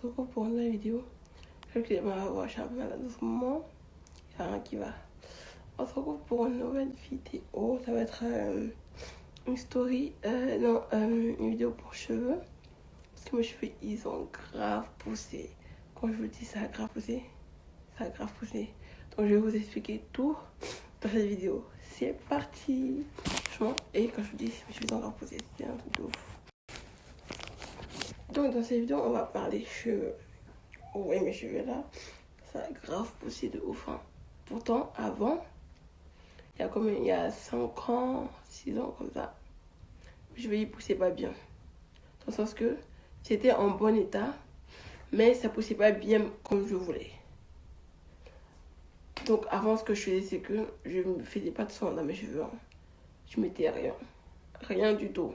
retrouve pour une nouvelle vidéo. Je suis un peu malade en ce moment. Il n'y a rien qui va. On se retrouve pour une nouvelle vidéo. Ça va être une story, une vidéo pour cheveux. Parce que mes cheveux, ils ont grave poussé. Quand je vous dis ça a grave poussé, ça a grave poussé. Donc je vais vous expliquer tout dans cette vidéo. C'est parti. Franchement, et quand je vous dis mes cheveux ont grave poussé, c'est un truc de ouf. Donc dans cette vidéo, on va parler cheveux. Ouais, mes cheveux là, ça a grave poussé de ouf. Hein. Pourtant, avant, il y a 5 ans, 6 ans comme ça, mes cheveux ils poussaient pas bien. Dans le sens que c'était en bon état, mais ça poussait pas bien comme je voulais. Donc avant, ce que je faisais, c'est que je ne faisais pas de soin dans mes cheveux. Hein. Je mettais rien du tout.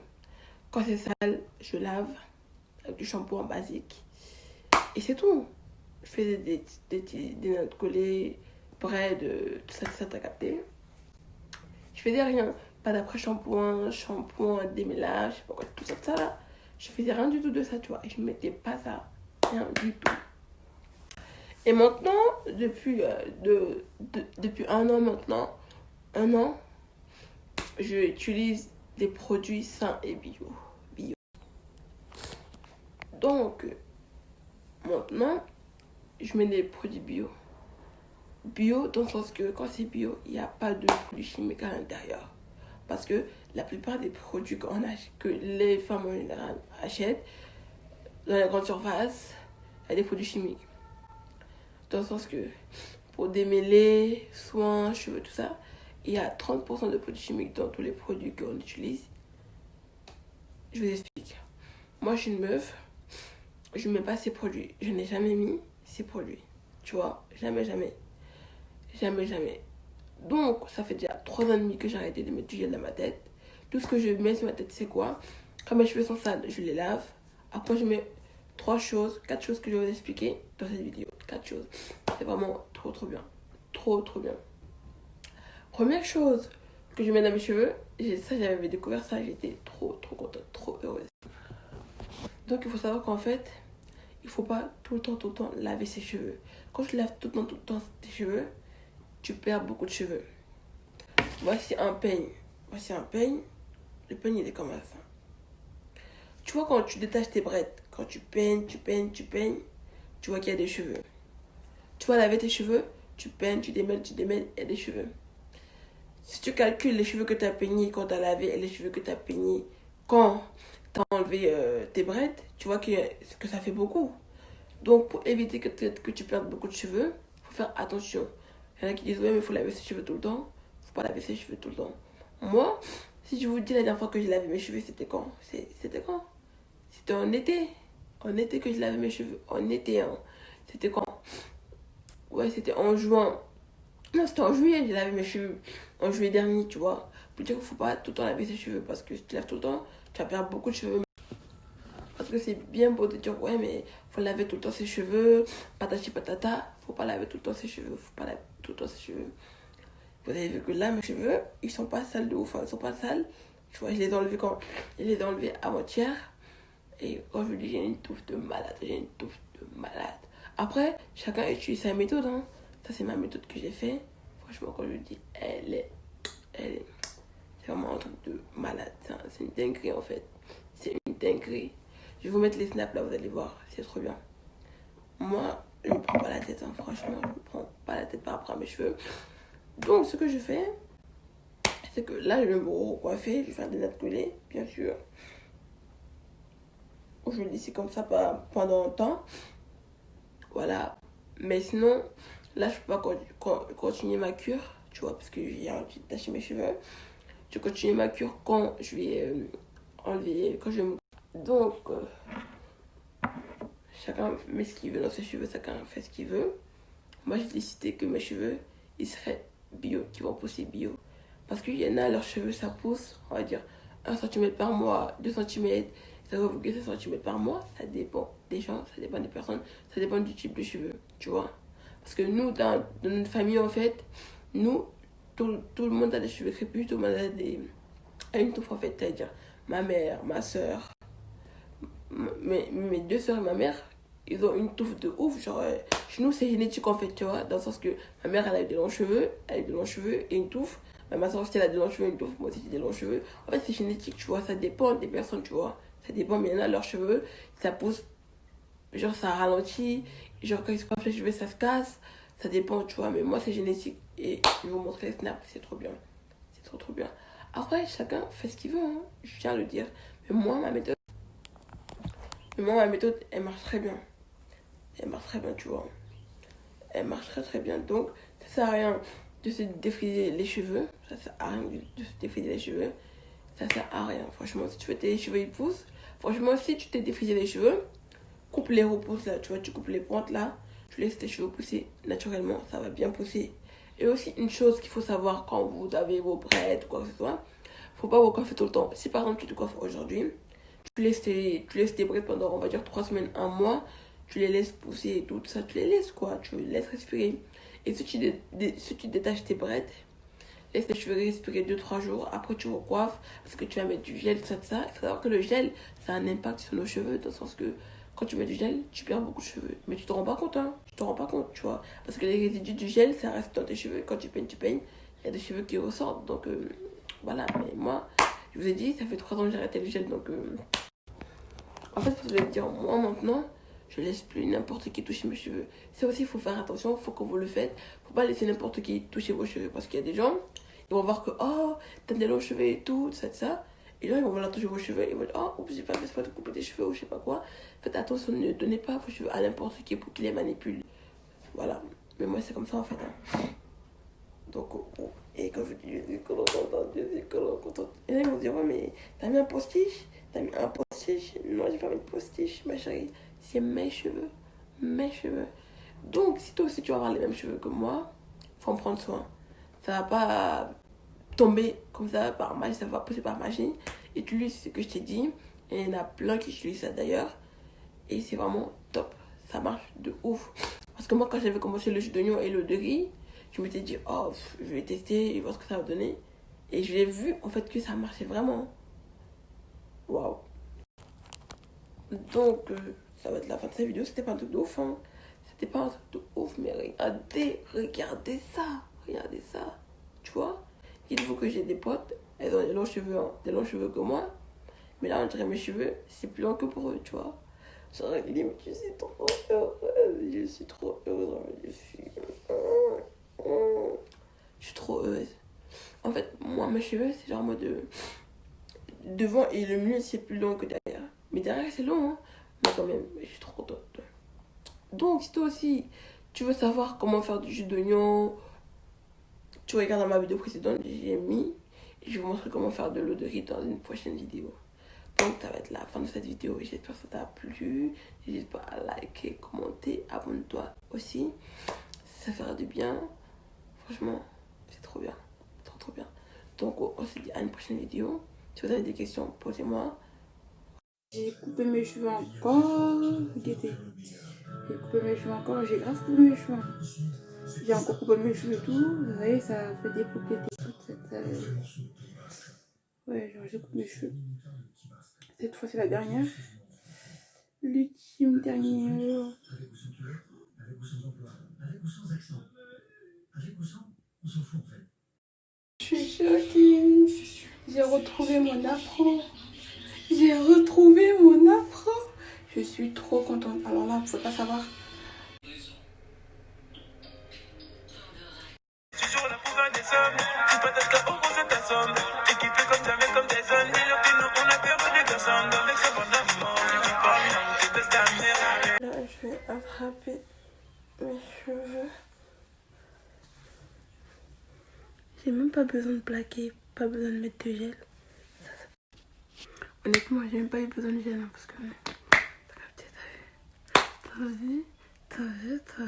Quand c'est sale, je lave avec du shampoing basique. Et c'est tout. Je faisais des notes collées, près de tout ça, t'as capté. Je faisais rien. Pas d'après-shampoing, démêlage, je sais pas quoi, tout ça là. Je faisais rien du tout de ça, tu vois. Et je ne mettais pas ça. Rien du tout. Et maintenant, depuis 1 an maintenant, j'utilise des produits sains et bio. Donc, maintenant, je mets des produits bio. Bio dans le sens que quand c'est bio, il n'y a pas de produits chimiques à l'intérieur. Parce que la plupart des produits que les femmes en général achètent, dans la grande surface, il y a des produits chimiques. Dans le sens que pour démêler, soins, cheveux, tout ça, il y a 30% de produits chimiques dans tous les produits qu'on utilise. Je vous explique. Moi, je suis une meuf, je ne mets pas ces produits. Je n'ai jamais mis ces produits. Tu vois, jamais. Donc, ça fait déjà 3 ans et demi que j'ai arrêté de mettre du gel dans ma tête. Tout ce que je mets sur ma tête, c'est quoi? Quand mes cheveux sont sales, je les lave. Après, je mets 4 choses que je vais vous expliquer dans cette vidéo. 4 choses. C'est vraiment trop bien. Trop bien. Première chose que je mets dans mes cheveux, j'avais découvert ça, j'étais trop contente, trop heureuse. Donc, il faut savoir qu'en fait, il faut pas tout le temps laver ses cheveux. Quand tu laves tout le temps tes cheveux, tu perds beaucoup de cheveux. Voici un peigne. Le peigne, il est comme ça. Tu vois, quand tu détaches tes brettes, quand tu peignes, tu vois qu'il y a des cheveux. Tu vas laver tes cheveux, tu peignes, tu démêles, il y a des cheveux. Si tu calcules les cheveux que tu as peignés quand tu as lavé et les cheveux que tu as peignés quand tu as enlevé tes brettes, tu vois que ça fait beaucoup. Donc, pour éviter que tu perdes beaucoup de cheveux, il faut faire attention. Il y en a qui disent, ouais, mais il faut laver ses cheveux tout le temps. Il ne faut pas laver ses cheveux tout le temps. Moi, si je vous dis la dernière fois que j'ai lavé mes cheveux, c'était quand? C'était en été. En été que je lavais mes cheveux. En été, hein. C'était quand? Ouais, c'était en juin. Non, c'était en juillet, j'ai lavé mes cheveux. En juillet dernier, tu vois. Pour dire qu'il ne faut pas tout le temps laver ses cheveux. Parce que si tu laves tout le temps, tu vas perdre beaucoup de cheveux. Parce que c'est bien beau de dire, ouais, mais faut laver tout le temps ses cheveux, patati patata. Faut pas laver tout le temps ses cheveux, Vous avez vu que là, mes cheveux, ils sont pas sales de ouf, ils sont pas sales. Tu vois, je les ai enlevés avant-hier. Et quand je vous dis, j'ai une touffe de malade, Après, chacun utilise sa méthode, hein. Ça, c'est ma méthode que j'ai fait. Franchement, quand je vous dis, c'est vraiment un truc de malade. C'est une dinguerie, en fait. C'est une dinguerie. Je vais vous mettre les snaps là, vous allez voir, c'est trop bien. Moi, je ne me prends pas la tête, hein, franchement, je ne me prends pas la tête par rapport à mes cheveux. Donc, ce que je fais, c'est que là, je vais me recoiffer, je vais faire des nattes collées, bien sûr. Je le laisse comme ça pendant longtemps. Voilà. Mais sinon, là, je ne peux pas continuer ma cure, tu vois, parce que j'ai un petit tache mes cheveux. Je continue ma cure quand je vais enlever, quand je vais me... Donc, chacun met ce qu'il veut dans ses cheveux, chacun fait ce qu'il veut. Moi, j'ai décidé que mes cheveux, ils seraient bio, qui vont pousser bio. Parce qu'il y en a, leurs cheveux, ça pousse, on va dire, 1 cm par mois, 2 cm, ça va vous 5 cm par mois. Ça dépend des gens, ça dépend des personnes, ça dépend du type de cheveux, tu vois. Parce que nous, dans notre famille, en fait, nous, tout le monde a des cheveux crépus, tout le monde a une touffe, en fait, c'est-à-dire ma mère, ma soeur, mes 2 soeurs et ma mère, ils ont une touffe de ouf. Genre, chez nous, c'est génétique en fait, tu vois. Dans le sens que ma mère, elle a eu des longs cheveux. Elle a eu des longs cheveux et une touffe. Ma soeur aussi, elle a des longs cheveux et une touffe. Moi aussi, j'ai des longs cheveux. En fait, c'est génétique, tu vois. Ça dépend des personnes, tu vois. Ça dépend, mais il y en a, leurs cheveux, ça pousse. Genre, ça ralentit. Genre, quand ils se coiffent les cheveux, ça se casse. Ça dépend, tu vois. Mais moi, c'est génétique. Et je vais vous montrer les snaps. C'est trop bien. C'est trop, trop bien. Après, chacun fait ce qu'il veut, hein. Je tiens à le dire. Mais moi, ma méthode, elle marche très bien. Elle marche très bien, tu vois. Elle marche très très bien. Donc, ça sert à rien de se défriser les cheveux. Ça sert à rien de se défriser les cheveux. Ça sert à rien. Franchement, si tu veux tes cheveux, ils poussent. Franchement, si tu t'es défrisé les cheveux, coupe les repousses là. Tu vois, tu coupes les pointes là. Tu laisses tes cheveux pousser naturellement. Ça va bien pousser. Et aussi, une chose qu'il faut savoir quand vous avez vos braids ou quoi que ce soit, faut pas vous coiffer tout le temps. Si par exemple, tu te coiffes aujourd'hui, tu laisses tes braids pendant, on va dire, 3 semaines, un mois. Tu les laisses pousser et tout ça, tu les laisses quoi, tu les laisses respirer. Et si tu détaches tes braids, laisse tes cheveux respirer 2 3 jours, après tu recoiffes, parce que tu vas mettre du gel, tout ça, tout ça. Il faut savoir que le gel, ça a un impact sur nos cheveux, dans le sens que quand tu mets du gel, tu perds beaucoup de cheveux. Mais tu te rends pas compte, hein, tu te rends pas compte, tu vois. Parce que les résidus du gel, ça reste dans tes cheveux, quand tu peignes, il y a des cheveux qui ressortent. Donc voilà, mais moi, je vous ai dit, ça fait 3 ans que j'ai arrêté le gel, donc en fait, je vais te dire, moi maintenant, je laisse plus n'importe qui toucher mes cheveux. Ça aussi, il faut faire attention, il faut que vous le faites. Faut pas laisser n'importe qui toucher vos cheveux. Parce qu'il y a des gens, ils vont voir que, oh, t'as des longs cheveux et tout, ça. Et là, ils vont vouloir toucher vos cheveux. Ils vont dire, oh, oups, j'ai pas fait exprès de couper des cheveux ou je sais pas quoi. Faites attention, ne donnez pas vos cheveux à n'importe qui pour qu'il les manipule. Voilà. Mais moi, c'est comme ça en fait, hein. Donc, et quand je dis, je suis contente. Et là, ils vont dire, ouais, mais t'as mis un postiche? T'as mis un postiche? Non, j'ai pas mis de postiche, ma chérie. C'est mes cheveux. Mes cheveux. Donc, si toi aussi tu vas avoir les mêmes cheveux que moi, faut en prendre soin. Ça va pas tomber comme ça par magie, ça va pousser par magie. Utilise ce que je t'ai dit. Et il y en a plein qui utilisent ça d'ailleurs. Et c'est vraiment top. Ça marche de ouf. Parce que moi, quand j'avais commencé le jus d'oignon et l'eau de riz, je m'étais dit, oh, je vais tester et voir ce que ça va donner. Et je l'ai vu, en fait, que ça marchait vraiment. Waouh. Donc, ça va être la fin de cette vidéo. C'était pas un truc de ouf, hein. C'était pas un truc de ouf, mais regardez ça. Regardez ça. Tu vois? Dites-vous que j'ai des potes, elles ont des longs cheveux, hein, des longs cheveux que moi. Mais là, on dirait mes cheveux, c'est plus long que pour eux, tu vois? Genre, il dit, mais je suis trop heureuse. Je suis trop heureuse. Je suis trop heureuse. En fait, moi, mes cheveux, c'est genre mode devant et le milieu, c'est plus long que derrière. Mais derrière, c'est long, hein. Mais quand même, je suis trop contente. Donc, si toi aussi, tu veux savoir comment faire du jus d'oignon, tu regardes dans ma vidéo précédente, j'ai mis. Et je vais vous montrer comment faire de l'eau de riz dans une prochaine vidéo. Donc, ça va être la fin de cette vidéo. J'espère que ça t'a plu. N'hésite pas à liker, commenter, abonne-toi aussi. Ça fera du bien. Franchement, c'est trop bien. Trop, trop bien. Donc, on se dit à une prochaine vidéo. Si vous avez des questions, posez-moi. J'ai coupé mes cheveux encore. Regardez. J'ai coupé mes cheveux encore. J'ai grave coupé mes cheveux. J'ai encore coupé mes cheveux et tout. Vous voyez, ça fait des boucles toute cette. Ouais, genre j'ai coupé mes cheveux. Cette fois, c'est la dernière. L'ultime dernière. Je suis choquée. J'ai retrouvé mon afro. J'ai retrouvé mon afro. Je suis trop contente. Alors là, faut pas savoir. Toujours la pouvoir des hommes. Tu peux être au rose ta somme. Équipé comme jamais comme des zones. Dis-leur que nous on a perdu des personnes. Avec ce bon amour. Tu parles, tu testes ta mère. Là, je vais attraper mes cheveux. J'ai même pas besoin de plaquer. Pas besoin de mettre de gel. Honnêtement, j'ai même pas eu besoin de gel. Hein, parce que. T'as vu? Ça,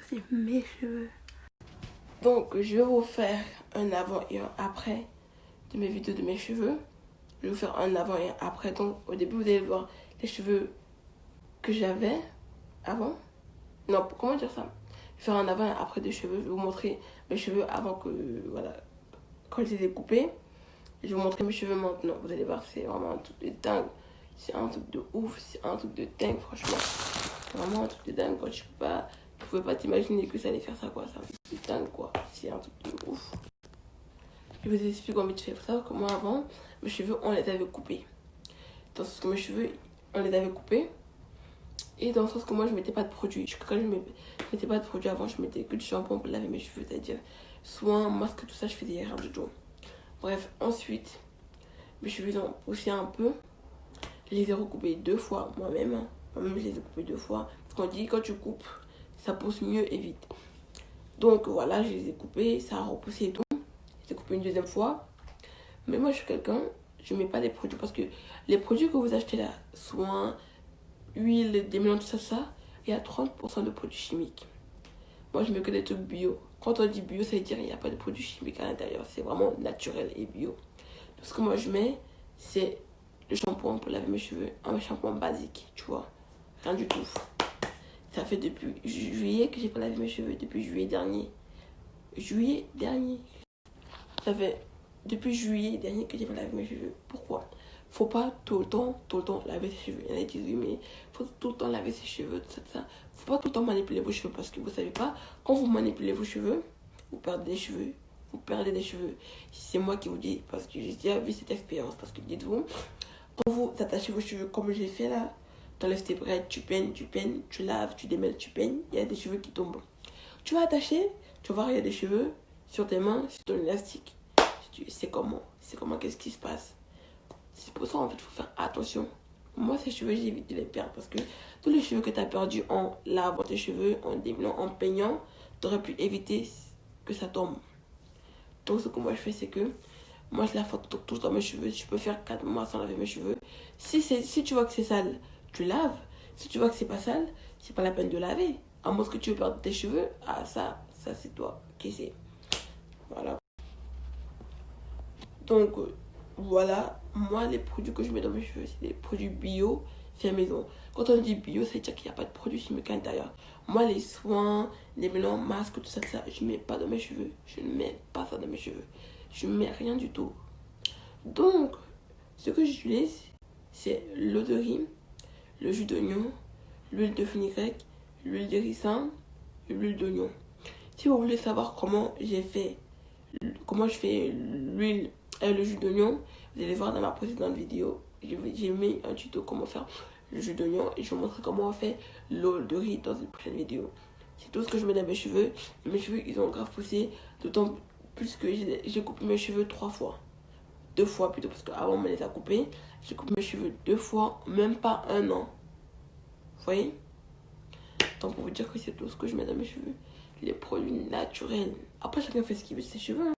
c'est mes cheveux. Donc, je vais vous faire un avant et un après de mes vidéos de mes cheveux. Je vais vous faire un avant et un après. Donc, au début, vous allez voir les cheveux que j'avais avant. Non, comment dire ça? Je vais faire un avant et un après des cheveux. Je vais vous montrer mes cheveux avant que, voilà, quand je les ai coupés. Je vais vous montrer mes cheveux maintenant. Vous allez voir, c'est vraiment un truc de dingue. C'est un truc de ouf, c'est un truc de dingue, franchement. C'est vraiment un truc de dingue. Quand tu pouvais pas t'imaginer que ça allait faire ça, quoi. C'est un truc de dingue, quoi. C'est un truc de ouf. Je vous explique comment tu fais. Il faut savoir que moi, avant, mes cheveux, on les avait coupés. Dans le sens que mes cheveux, on les avait coupés. Et dans le sens que moi, je mettais pas de produit. Quand je mettais pas de produit avant, je mettais que du shampoing pour laver mes cheveux. C'est-à-dire, soit un masque, tout ça, je faisais rien du tout. Bref, ensuite, mes cheveux ont poussé un peu. Je les ai recoupés 2 fois moi-même. Moi-même, je les ai coupés 2 fois. Parce qu'on dit quand tu coupes, ça pousse mieux et vite. Donc voilà, je les ai coupés, ça a repoussé et tout. Je les ai coupés une 2e fois. Mais moi, je suis quelqu'un, je mets pas des produits. Parce que les produits que vous achetez là, soins, huile, démêlant, tout ça, il y a 30% de produits chimiques. Moi, je mets que des trucs bio. Quand on dit bio, ça veut dire qu'il n'y a pas de produits chimiques à l'intérieur. C'est vraiment naturel et bio. Tout ce que moi, je mets, c'est le shampoing pour laver mes cheveux. Un shampoing basique, tu vois. Rien du tout. Ça fait depuis juillet que j'ai pas lavé mes cheveux. Depuis juillet dernier. Ça fait depuis juillet dernier que j'ai pas lavé mes cheveux. Pourquoi? Faut pas tout le temps laver ses cheveux. Il y en a qui disent oui, mais faut tout le temps laver ses cheveux, tout ça. Faut pas tout le temps manipuler vos cheveux parce que vous savez pas, quand vous manipulez vos cheveux, vous perdez des cheveux. Vous perdez des cheveux. C'est moi qui vous dis, parce que j'ai déjà vu cette expérience. Parce que dites-vous, quand vous attachez vos cheveux comme je l'ai fait là, t'enlèves tes braides, tu peignes, tu laves, tu démêles, tu peignes, il y a des cheveux qui tombent. Tu vas attacher, tu vas voir, il y a des cheveux sur tes mains, sur ton élastique. C'est comment, qu'est-ce qui se passe? C'est pour ça, en fait, il faut faire attention. Moi, ces cheveux, j'évite de les perdre parce que tous les cheveux que tu as perdus en lavant tes cheveux, en démêlant, en peignant, tu aurais pu éviter que ça tombe. Donc, ce que moi, je fais, c'est que moi, je lave tout le temps mes cheveux. Je peux faire 4 mois sans laver mes cheveux. Si tu vois que c'est sale, tu laves. Si tu vois que c'est pas sale, c'est pas la peine de laver. À moins que tu veux perdre tes cheveux, ah, ça c'est toi qui sais. Voilà. Donc, voilà, moi, les produits que je mets dans mes cheveux, c'est des produits bio, fait maison. Quand on dit bio, ça veut dire qu'il n'y a pas de produits chimiques à l'intérieur. Moi, les soins, les mélans, masques, tout ça, je ne mets pas dans mes cheveux. Je ne mets pas ça dans mes cheveux. Je ne mets rien du tout. Donc, ce que j'utilise, c'est l'eau de riz, le jus d'oignon, l'huile de fenugrec, l'huile de ricin et l'huile d'oignon. Si vous voulez savoir comment je fais l'huile et le jus d'oignon, vous allez voir dans ma précédente vidéo. J'ai mis un tuto comment faire le jus d'oignon et je vais vous montrer comment on fait l'eau de riz dans une prochaine vidéo. C'est tout ce que je mets dans mes cheveux. Et mes cheveux, ils ont grave poussé, d'autant plus que j'ai coupé mes cheveux 3 fois. 2 fois plutôt, parce qu'avant on me les a coupés. J'ai coupé mes cheveux 2 fois, même pas 1 an. Vous voyez? Donc pour vous dire que c'est tout ce que je mets dans mes cheveux. Les produits naturels. Après, chacun fait ce qu'il veut de ses cheveux.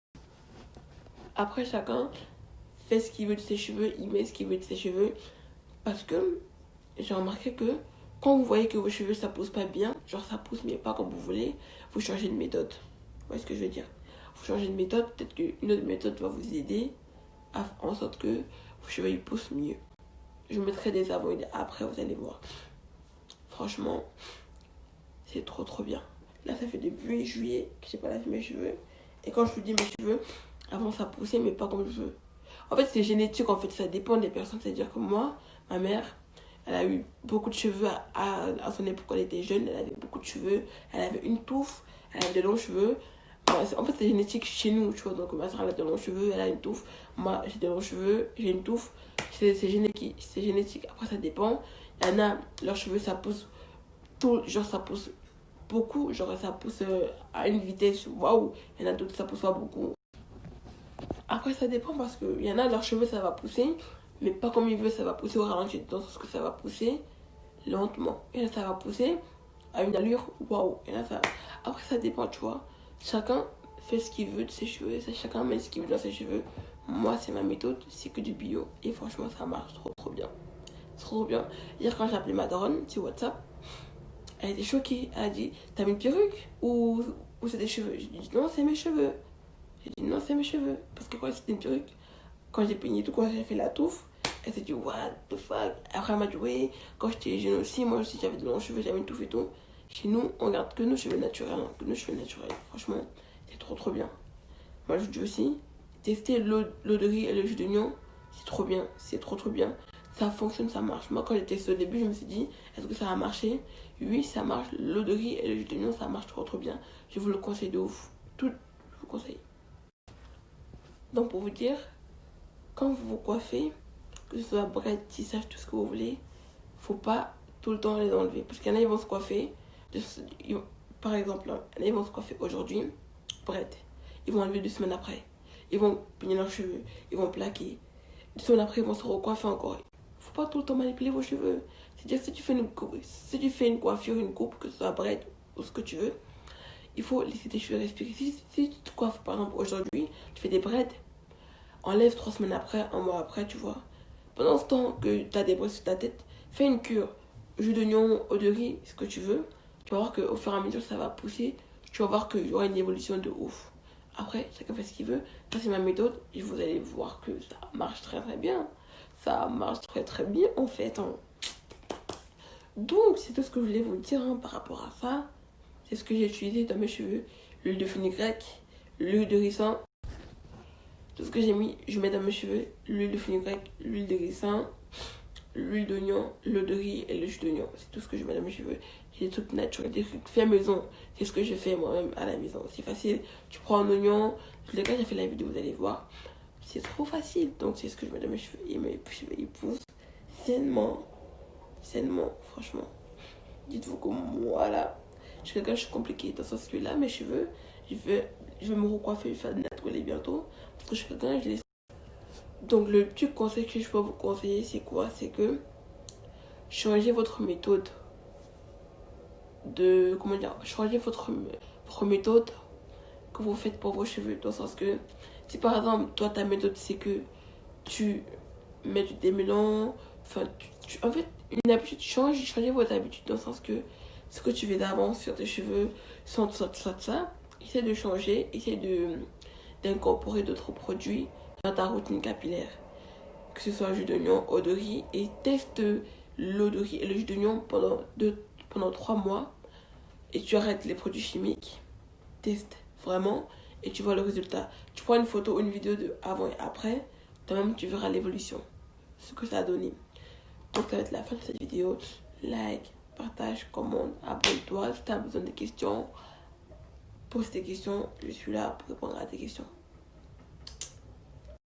Après, chacun fait ce qu'il veut de ses cheveux. Il met ce qu'il veut de ses cheveux. Parce que j'ai remarqué que quand vous voyez que vos cheveux ça pousse pas bien, genre ça pousse mais pas comme vous voulez, vous changez de méthode. Vous voyez ce que je veux dire? Vous changez de méthode, peut-être qu'une autre méthode va vous aider en sorte que vos cheveux ils poussent mieux. Je vous mettrai des avant et des après, vous allez voir. Franchement, c'est trop bien. Là, ça fait depuis juillet que j'ai pas lavé mes cheveux. Et quand je vous dis mes cheveux, avant ça poussait, mais pas comme je veux. En fait, c'est génétique, en fait, ça dépend des personnes. C'est-à-dire que moi, ma mère, elle a eu beaucoup de cheveux à son époque quand elle était jeune. Elle avait beaucoup de cheveux. Elle avait une touffe. Elle avait de longs cheveux. Moi, en fait, c'est génétique chez nous, tu vois. Donc, ma soeur, elle a de longs cheveux. Elle a une touffe. Moi, j'ai de longs cheveux. J'ai une touffe. C'est génétique. Après, ça dépend. Il y en a, leurs cheveux, ça pousse genre, ça pousse beaucoup. Genre, ça pousse à une vitesse. Waouh. Il y en a d'autres, ça pousse pas beaucoup. Après, ça dépend parce qu'il y en a, leurs cheveux, ça va pousser. Mais pas comme ils veulent, ça va pousser au ralenti. Dans ce que ça va pousser lentement. Et là, ça va pousser à une allure. Waouh. Et là, ça... Après, ça dépend, tu vois. Chacun fait ce qu'il veut de ses cheveux. Chacun met ce qu'il veut dans ses cheveux. Moi, c'est ma méthode. C'est que du bio. Et franchement, ça marche trop bien. Trop bien. Hier, quand j'ai appelé ma daronne sur WhatsApp, elle était choquée. Elle a dit, t'as mis une perruque ou c'est des cheveux? J'ai dit, non, c'est mes cheveux. J'ai dit, non, c'est mes cheveux. Parce que quoi, c'était une perruque. Quand j'ai peigné tout, quand j'ai fait la touffe, elle s'est dit, what the fuck. Après, elle m'a dit, oui, quand j'étais jeune aussi, moi aussi, j'avais de longs cheveux, j'avais une touffe et tout. Chez nous, on garde que nos cheveux naturels. Franchement, c'est trop bien. Moi, je dis aussi, tester l'eau de riz et le jus d'oignon, c'est trop bien. C'est trop bien. ça fonctionne, ça marche. Moi, quand j'ai testé au début, je me suis dit, est-ce que ça va marcher? Oui, ça marche. L'eau de riz et le jus d'oignon, ça marche trop bien. Je vous le conseille de ouf. Tout, je vous conseille. Donc, pour vous dire, quand vous vous coiffez, que ce soit braid, tissage, tout ce que vous voulez, faut pas tout le temps les enlever. Parce qu'il y en a, ils vont se coiffer. Par exemple, il y en a, ils vont se coiffer aujourd'hui, braid. Ils vont enlever 2 semaines après. Ils vont peigner leurs cheveux. Ils vont plaquer. 2 semaines après, ils vont se recoiffer encore. Faut pas tout le temps manipuler vos cheveux. C'est-à-dire, si tu fais une coiffure, une coupe, que ce soit braid ou ce que tu veux, il faut laisser tes cheveux respirer. Si tu te coiffes, par exemple, aujourd'hui, tu fais des braids, enlève 3 semaines après, un mois après, tu vois. Pendant ce temps que tu as des braids sur ta tête, fais une cure. Jus d'oignon, eau de riz, ce que tu veux. Tu vas voir qu'au fur et à mesure, ça va pousser. Tu vas voir qu'il y aura une évolution de ouf. Après, chacun fait ce qu'il veut. Ça, c'est ma méthode. Et vous allez voir que ça marche très bien. Ça marche très bien, en fait. Hein. Donc, c'est tout ce que je voulais vous dire par rapport à ça. C'est ce que j'ai utilisé dans mes cheveux. L'huile de fenugrec, l'huile de ricin. Tout ce que j'ai mis, je mets dans mes cheveux. L'huile de fenugrec, l'huile de ricin, l'huile d'oignon, l'eau de riz et le jus d'oignon. C'est tout ce que je mets dans mes cheveux. J'ai des trucs naturels, des trucs faits maison. C'est ce que je fais moi-même à la maison. C'est facile. Tu prends un oignon. Tous les cas, j'ai fait la vidéo, vous allez voir. C'est trop facile. Donc, c'est ce que je mets dans mes cheveux. Et mes cheveux, ils poussent sainement. Sainement, franchement. Dites-vous que moi, là, je suis quelqu'un, je suis compliqué. Dans ce sens que là, mes cheveux, je vais me recoiffer, je vais faire des naturels bientôt. Parce que je suis quelqu'un, je les. Donc, le petit conseil que je peux vous conseiller, c'est quoi? C'est que changez votre méthode changez votre méthode que vous faites pour vos cheveux. Dans le sens que, si par exemple, toi, ta méthode, c'est que tu mets du démêlant, enfin, en fait, une habitude, changez votre habitude dans le sens que ce que tu fais d'avant sur tes cheveux, sans ça, essaie de changer, essaie d'incorporer d'autres produits dans ta routine capillaire. Que ce soit jus d'oignon, eau de riz, et teste l'eau de riz et le jus d'oignon pendant 3 mois et tu arrêtes les produits chimiques. Teste vraiment et tu vois le résultat. Tu prends une photo ou une vidéo de avant et après, toi-même tu verras l'évolution, ce que ça a donné. Donc ça va être la fin de cette vidéo. Like, partage, commente, abonne-toi. Si tu as besoin de questions, pose tes questions. Je suis là pour répondre à tes questions.